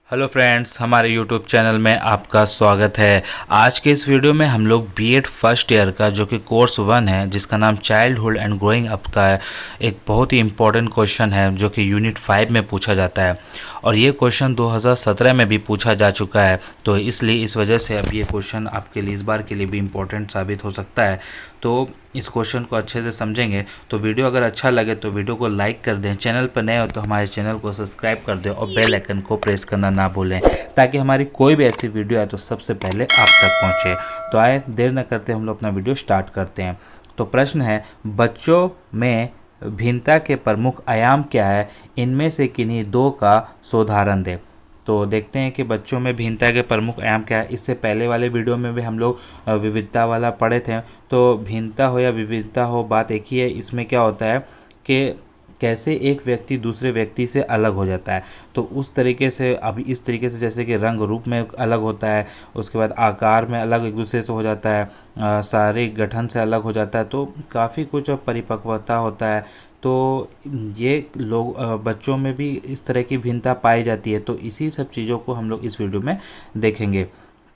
Hello friends, हमारे YouTube channel में आपका स्वागत है। आज के इस वीडियो में हम लोग बीएड फर्स्ट ईयर का जो कि कोर्स 1 है, जिसका नाम चाइल्डहुड एंड ग्रोइंग अप का है, एक बहुत ही इम्पोर्टेंट क्वेश्चन है जो कि यूनिट 5 में पूछा जाता है और ये क्वेश्चन 2017 में भी पूछा जा चुका है। तो इसलिए इस वजह से अब ये क्वेश्चन आपके लिए इस बार के लिए भी इम्पोर्टेंट साबित हो सकता है। तो इस क्वेश्चन को अच्छे से समझेंगे। तो वीडियो अगर अच्छा लगे तो वीडियो को लाइक कर दें, चैनल पर नए हो तो हमारे चैनल को सब्सक्राइब कर दें और बेल आइकन को प्रेस करना ना भूलें, ताकि हमारी कोई भी ऐसी वीडियो आए तो सबसे पहले आप तक पहुंचे। तो आए देर न करते हम लोग अपना वीडियो स्टार्ट करते हैं। तो प्रश्न है, बच्चों में भिन्नता के प्रमुख आयाम क्या है, इनमें से किन्हीं दो का सोदाहरण दें। तो देखते हैं कि बच्चों में भिन्नता के प्रमुख आयाम क्या है। इससे पहले वाले वीडियो में भी हम लोग विविधता वाला पढ़े थे। तो भिन्नता हो या विविधता हो, बात एक ही है। इसमें क्या होता है कि कैसे एक व्यक्ति दूसरे व्यक्ति से अलग हो जाता है। तो उस तरीके से अभी इस तरीके से जैसे कि रंग रूप में अलग होता है, उसके बाद आकार में अलग एक दूसरे से हो जाता है, शारीरिक गठन से अलग हो जाता है, तो काफ़ी कुछ परिपक्वता होता है। तो ये लोग बच्चों में भी इस तरह की भिन्नता पाई जाती है। तो इसी सब चीज़ों को हम लोग इस वीडियो में देखेंगे।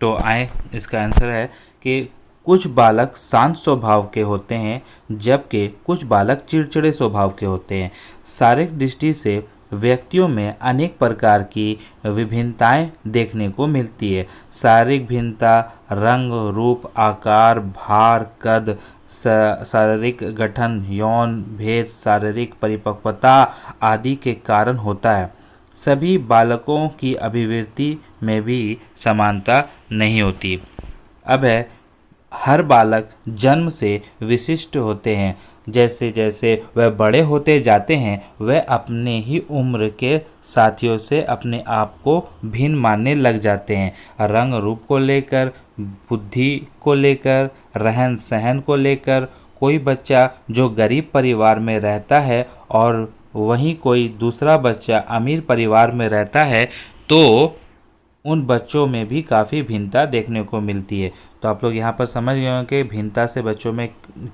तो आए, इसका आंसर है कि कुछ बालक शांत स्वभाव के होते हैं जबकि कुछ बालक चिड़चिड़े स्वभाव के होते हैं। शारीरिक दृष्टि से व्यक्तियों में अनेक प्रकार की विभिन्नताएं देखने को मिलती है। शारीरिक भिन्नता रंग, रूप, आकार, भार, कद, शारीरिक गठन, यौन भेद, शारीरिक परिपक्वता आदि के कारण होता है। सभी बालकों की अभिवृत्ति में भी समानता नहीं होती। अब है, हर बालक जन्म से विशिष्ट होते हैं। जैसे जैसे वह बड़े होते जाते हैं वह अपने ही उम्र के साथियों से अपने आप को भिन्न मानने लग जाते हैं। रंग रूप को लेकर, बुद्धि को लेकर, रहन सहन को लेकर। कोई बच्चा जो गरीब परिवार में रहता है और वहीं कोई दूसरा बच्चा अमीर परिवार में रहता है, तो उन बच्चों में भी काफ़ी भिन्नता देखने को मिलती है। तो आप लोग यहाँ पर समझ गए होंगे कि भिन्नता से बच्चों में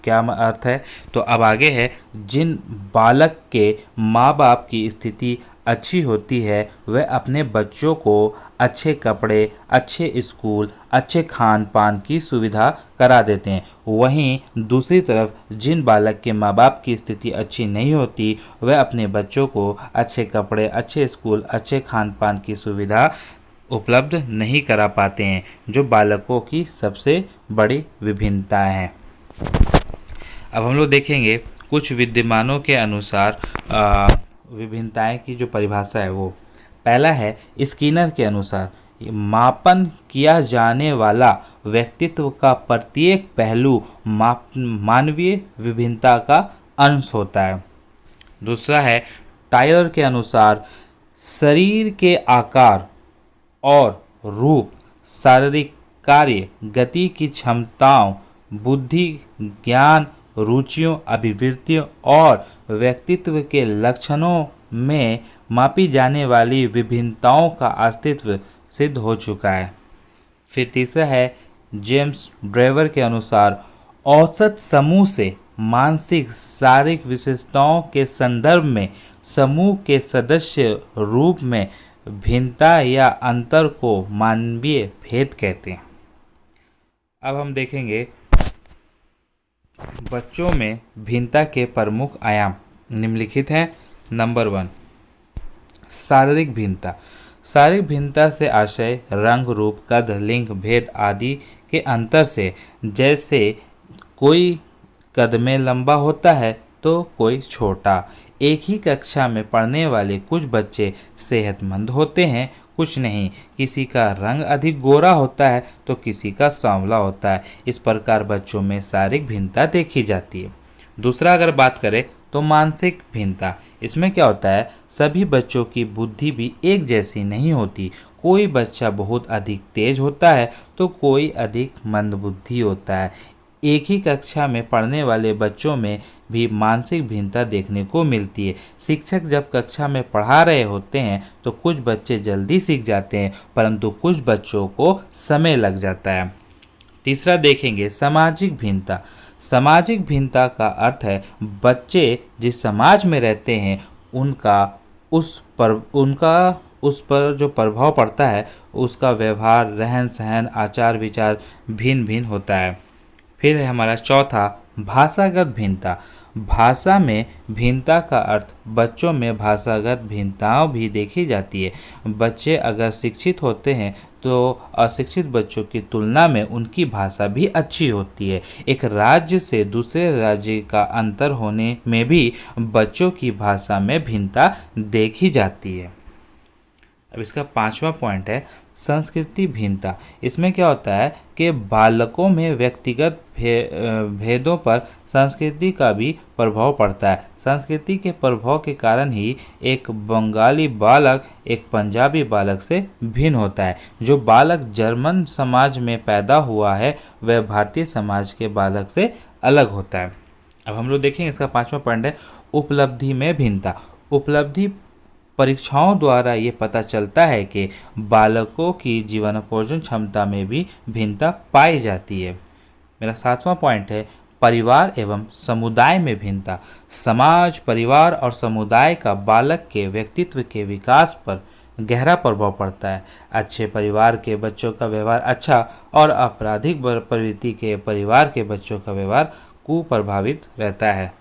क्या अर्थ है। तो अब आगे है, जिन बालक के माँ बाप की स्थिति अच्छी होती है वह अपने बच्चों को अच्छे कपड़े, अच्छे स्कूल, अच्छे खान पान की सुविधा करा देते हैं। वहीं दूसरी तरफ जिन बालक के माँ बाप की स्थिति अच्छी नहीं होती वह अपने बच्चों को अच्छे कपड़े, अच्छे स्कूल, अच्छे खान पान की सुविधा उपलब्ध नहीं करा पाते हैं, जो बालकों की सबसे बड़ी विभिन्नता है। अब हम लोग देखेंगे कुछ विद्वानों के अनुसार विभिन्नताएं की जो परिभाषा है वो। पहला है, स्किनर के अनुसार मापन किया जाने वाला व्यक्तित्व का प्रत्येक पहलू मानवीय विभिन्नता का अंश होता है। दूसरा है, टायलर के अनुसार शरीर के आकार और रूप, शारीरिक कार्य, गति की क्षमताओं, बुद्धि, ज्ञान, रुचियों, अभिवृत्तियों और व्यक्तित्व के लक्षणों में मापी जाने वाली विभिन्नताओं का अस्तित्व सिद्ध हो चुका है। फिर तीसरा है, जेम्स ड्रेवर के अनुसार औसत समूह से मानसिक शारीरिक विशेषताओं के संदर्भ में समूह के सदस्य रूप में भिन्नता या अंतर को मानवीय भेद कहते हैं। अब हम देखेंगे बच्चों में भिन्नता के प्रमुख आयाम निम्नलिखित हैं। नंबर 1, शारीरिक भिन्नता। शारीरिक भिन्नता से आशय रंग, रूप, कद, लिंग भेद आदि के अंतर से। जैसे कोई कद में लंबा होता है तो कोई छोटा। एक ही कक्षा में पढ़ने वाले कुछ बच्चे सेहतमंद होते हैं, कुछ नहीं। किसी का रंग अधिक गोरा होता है तो किसी का सांवला होता है। इस प्रकार बच्चों में शारीरिक भिन्नता देखी जाती है। दूसरा अगर बात करें तो मानसिक भिन्नता। इसमें क्या होता है, सभी बच्चों की बुद्धि भी एक जैसी नहीं होती। कोई बच्चा बहुत अधिक तेज होता है तो कोई अधिक मंदबुद्धि होता है। एक ही कक्षा में पढ़ने वाले बच्चों में भी मानसिक भिन्नता देखने को मिलती है। शिक्षक जब कक्षा में पढ़ा रहे होते हैं तो कुछ बच्चे जल्दी सीख जाते हैं, परंतु कुछ बच्चों को समय लग जाता है। तीसरा देखेंगे, सामाजिक भिन्नता। सामाजिक भिन्नता का अर्थ है बच्चे जिस समाज में रहते हैं उनका उस पर जो प्रभाव पड़ता है उसका व्यवहार, रहन सहन, आचार विचार भिन्न भिन्न होता है। फिर है हमारा चौथा, भाषागत भिन्नता। भाषा में भिन्नता का अर्थ बच्चों में भाषागत भिन्नताओं भी देखी जाती है। बच्चे अगर शिक्षित होते हैं तो अशिक्षित बच्चों की तुलना में उनकी भाषा भी अच्छी होती है। एक राज्य से दूसरे राज्य का अंतर होने में भी बच्चों की भाषा में भिन्नता देखी जाती है। अब इसका पांचवा पॉइंट है संस्कृति भिन्नता। इसमें क्या होता है कि बालकों में व्यक्तिगत भेदों पर संस्कृति का भी प्रभाव पड़ता है। संस्कृति के प्रभाव के कारण ही एक बंगाली बालक एक पंजाबी बालक से भिन्न होता है। जो बालक जर्मन समाज में पैदा हुआ है वह भारतीय समाज के बालक से अलग होता है। अब हम लोग देखेंगे इसका पांचवा पॉइंट है उपलब्धि में भिन्नता। उपलब्धि परीक्षाओं द्वारा ये पता चलता है कि बालकों की जीवनोपार्जन क्षमता में भी भिन्नता पाई जाती है। मेरा सातवां पॉइंट है परिवार एवं समुदाय में भिन्नता। समाज, परिवार और समुदाय का बालक के व्यक्तित्व के विकास पर गहरा प्रभाव पड़ता है। अच्छे परिवार के बच्चों का व्यवहार अच्छा और आपराधिक प्रवृत्ति के परिवार के बच्चों का व्यवहार कुप्रभावित रहता है।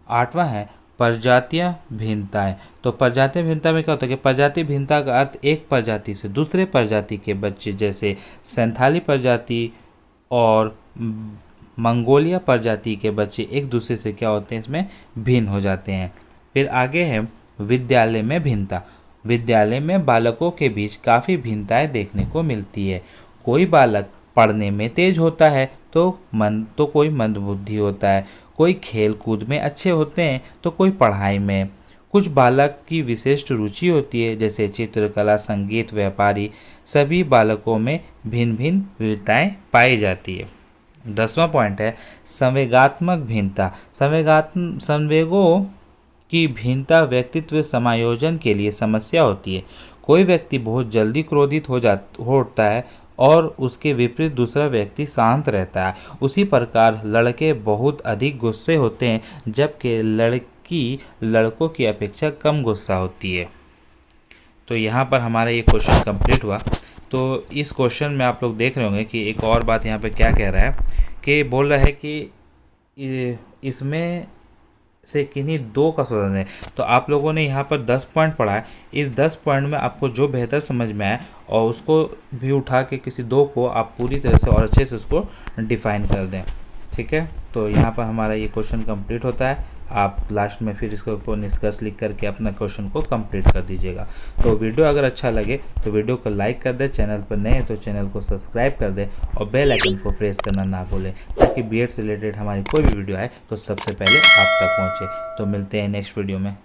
आठवां है प्रजातीय भिन्नताएं। तो प्रजातीय भिन्नता में क्या होता है कि प्रजाति भिन्नता का अर्थ एक प्रजाति से दूसरे प्रजाति के बच्चे जैसे संथाली प्रजाति और मंगोलिया प्रजाति के बच्चे एक दूसरे से क्या होते हैं इसमें भिन्न हो जाते हैं। फिर आगे है विद्यालय में भिन्नता। विद्यालय में बालकों के बीच काफ़ी भिन्नताएं देखने को मिलती है। कोई बालक पढ़ने में तेज होता है तो कोई मंदबुद्धि होता है। कोई खेल कूद में अच्छे होते हैं तो कोई पढ़ाई में। कुछ बालक की विशिष्ट रुचि होती है जैसे चित्रकला, संगीत, व्यापारी। सभी बालकों में भिन्न भिन्न विविधताएं पाई जाती है। 10वां पॉइंट है संवेगात्मक भिन्नता। संवेगों की भिन्नता व्यक्तित्व समायोजन के लिए समस्या होती है। कोई व्यक्ति बहुत जल्दी क्रोधित होता है और उसके विपरीत दूसरा व्यक्ति शांत रहता है। उसी प्रकार लड़के बहुत अधिक गुस्से होते हैं जबकि लड़की लड़कों की अपेक्षा कम गुस्सा होती है। तो यहाँ पर हमारा ये क्वेश्चन कंप्लीट हुआ। तो इस क्वेश्चन में आप लोग देख रहे होंगे कि एक और बात यहाँ पे क्या कह रहा है कि बोल रहा है कि इसमें से किन्हीं दो का सदन है। तो आप लोगों ने यहाँ पर 10 पॉइंट पढ़ा है। इस 10 पॉइंट में आपको जो बेहतर समझ में आए और उसको भी उठा के किसी दो को आप पूरी तरह से और अच्छे से उसको डिफाइन कर दें। ठीक है, तो यहाँ पर हमारा ये क्वेश्चन कंप्लीट होता है। आप लास्ट में फिर इसके ऊपर निष्कर्ष लिख करके अपना क्वेश्चन को कंप्लीट कर दीजिएगा। तो वीडियो अगर अच्छा लगे तो वीडियो को लाइक कर दें, चैनल पर नए हैं तो चैनल को सब्सक्राइब कर दें और बेल आइकन को प्रेस करना ना भूलें ताकि बीएड से रिलेटेड हमारी कोई भी वीडियो आए तो सबसे पहले आप तक पहुँचे। तो मिलते हैं नेक्स्ट वीडियो में।